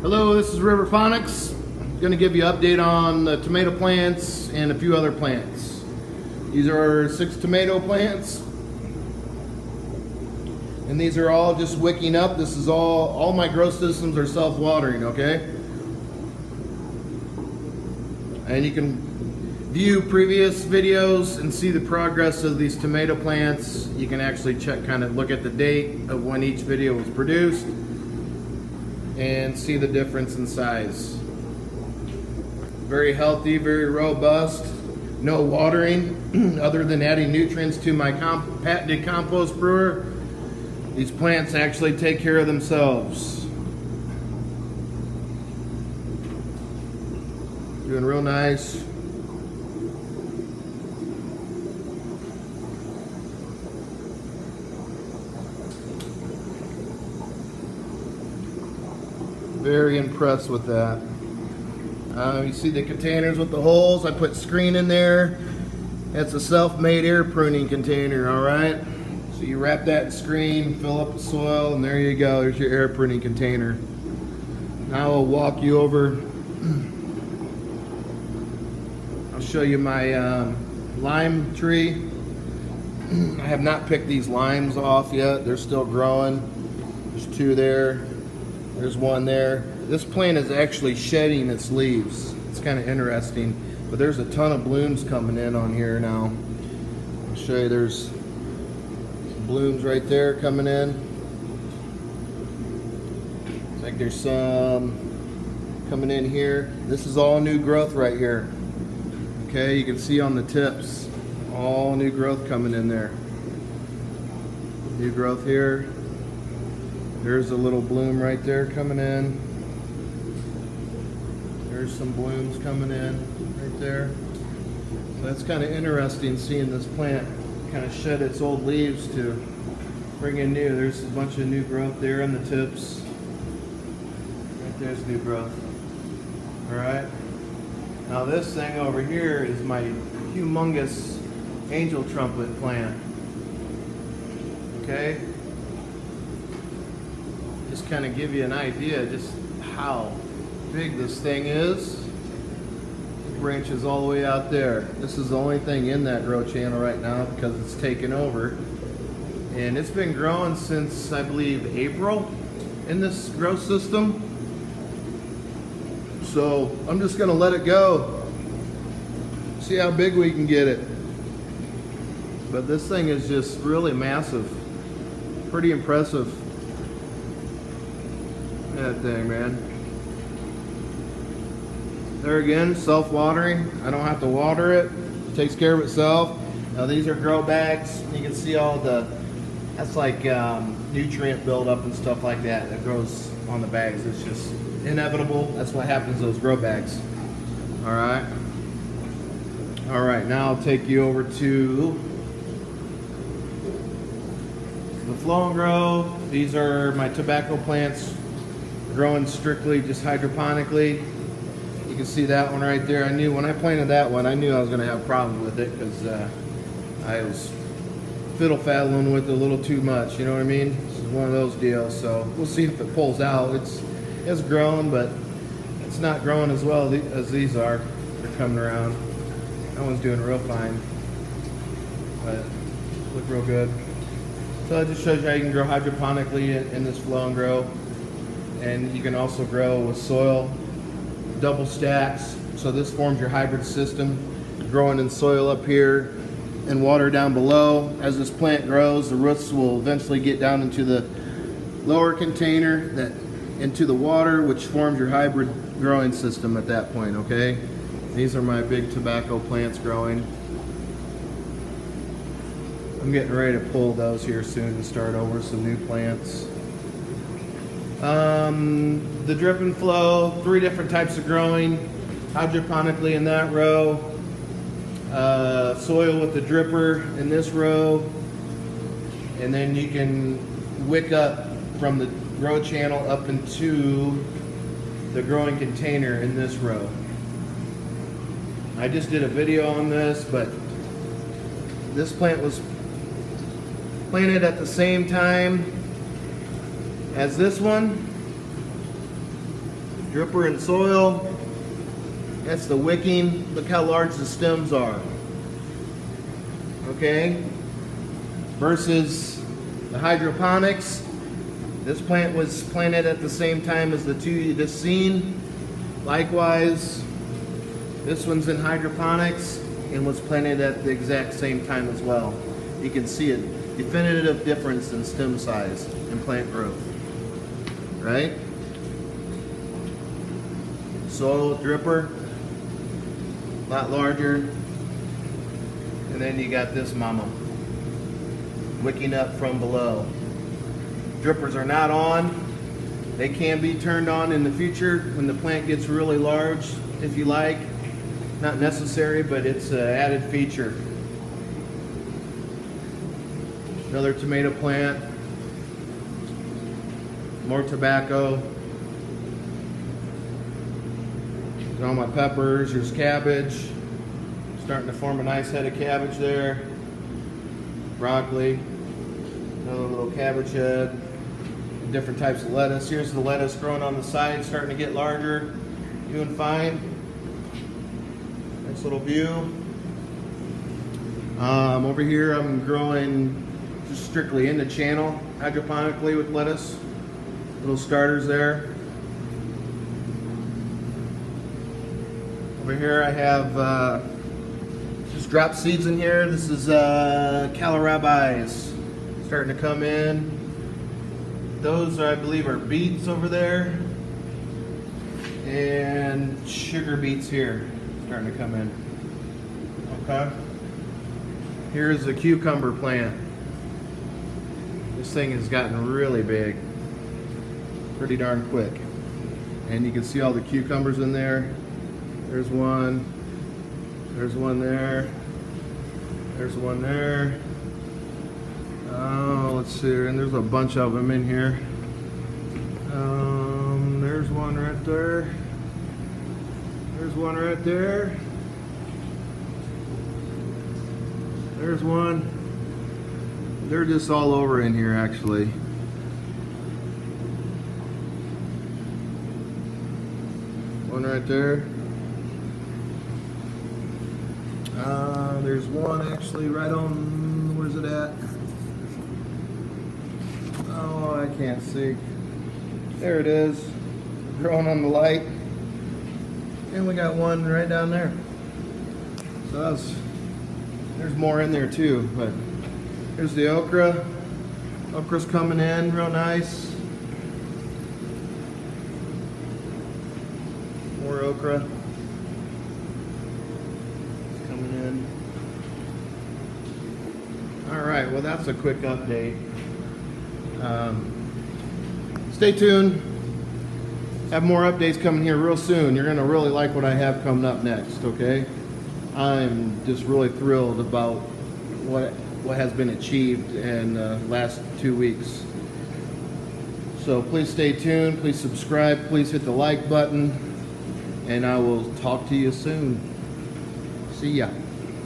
Hello, this is Riverponics. I'm going to give you an update on the tomato plants and a few other plants. These are 6 tomato plants, and these are all just wicking up. This is all my grow systems are self-watering, okay? And you can view previous videos and see the progress of these tomato plants. You can actually check, look at the date of when each video was produced and see the difference in size. Very healthy, very robust, no watering other than adding nutrients to my patented compost brewer. These plants actually take care of themselves. Doing real nice. Very impressed with that. You see the containers with the holes? I put screen in there. That's a self-made air pruning container, all right? So you wrap that in screen, fill up the soil, and there you go. There's your air pruning container. Now I'll walk you over. I'll show you my lime tree. I have not picked these limes off yet. They're still growing. There's 2 there. There's 1 there. This plant is actually shedding its leaves. It's kind of interesting, but there's a ton of blooms coming in on here now. I'll show you, there's some blooms right there coming in. Looks like there's some coming in here. This is all new growth right here. Okay, you can see on the tips, all new growth coming in there. New growth here. There's a little bloom right there coming in. There's some blooms coming in right there. So that's kind of interesting seeing this plant kind of shed its old leaves to bring in new. There's a bunch of new growth there on the tips. Right there's new growth. Alright. Now this thing over here is my humongous angel trumpet plant. Okay? Just kind of give you an idea just how big this thing is. It branches all the way out there. This is the only thing in that grow channel right now because it's taken over. And it's been growing since, I believe, April in this grow system. So I'm just going to let it go. See how big we can get it. But this thing is just really massive. Pretty impressive. That thing, man. There again, self-watering. I don't have to water it. It takes care of itself. Now these are grow bags. You can see all the, that's like nutrient buildup and stuff like that that grows on the bags. It's just inevitable. That's what happens to those grow bags. Alright. Alright, now I'll take you over to the flow and grow. These are my tobacco plants growing strictly just hydroponically. You can see that one right there. I knew when I planted that one, I knew I was going to have a problem with it because I was fiddle-faddling with it a little too much, you know what I mean? This is one of those deals, so we'll see if it pulls out. It's growing, but it's not growing as well as these are. They're coming around. That one's doing real fine, but look real good. So it just shows you how you can grow hydroponically in this flow and grow. And you can also grow with soil, double stacks. So this forms your hybrid system, growing in soil up here and water down below. As this plant grows, the roots will eventually get down into the lower container, into the water, which forms your hybrid growing system at that point, okay? These are my big tobacco plants growing. I'm getting ready to pull those here soon and start over some new plants. The drip and flow, 3 different types of growing, hydroponically in that row, soil with the dripper in this row, and then you can wick up from the grow channel up into the growing container in this row. I just did a video on this, but this plant was planted at the same time as this one. Dripper and soil. That's the wicking. Look how large the stems are. Okay? Versus the hydroponics. This plant was planted at the same time as the two you just seen. Likewise, this one's in hydroponics and was planted at the exact same time as well. You can see a definitive difference in stem size and plant growth. Right? Soil dripper, a lot larger. And then you got this mama wicking up from below. Drippers are not on. They can be turned on in the future when the plant gets really large, if you like. Not necessary, but it's an added feature. Another tomato plant. More tobacco. There's all my peppers. There's cabbage. Starting to form a nice head of cabbage there. Broccoli. Another little cabbage head. Different types of lettuce. Here's the lettuce growing on the side, starting to get larger. Doing fine. Nice little view. Over here I'm growing just strictly in the channel, hydroponically with lettuce. Little starters there. Over here I have just dropped seeds in here. This is kohlrabies starting to come in. Those, I believe, are beets over there, and sugar beets here, starting to come in. Okay. Here's a cucumber plant. This thing has gotten really big, pretty darn quick. And you can see all the cucumbers in there. There's one. There's one there. There's one there. Oh, let's see, and there's a bunch of them in here. There's one right there. There's one right there. There's one. They're just all over in here, actually. One right there. There's one actually right on, where's it at? Oh, I can't see. There it is, growing on the light. And we got one right down there. So there's more in there too, but here's the okra. Okra's coming in real nice. More okra. It's coming in. Alright, well that's a quick update. Stay tuned. Have more updates coming here real soon. You're going to really like what I have coming up next, okay? I'm just really thrilled about what has been achieved in the last 2 weeks. So please stay tuned. Please subscribe. Please hit the like button. And I will talk to you soon. See ya.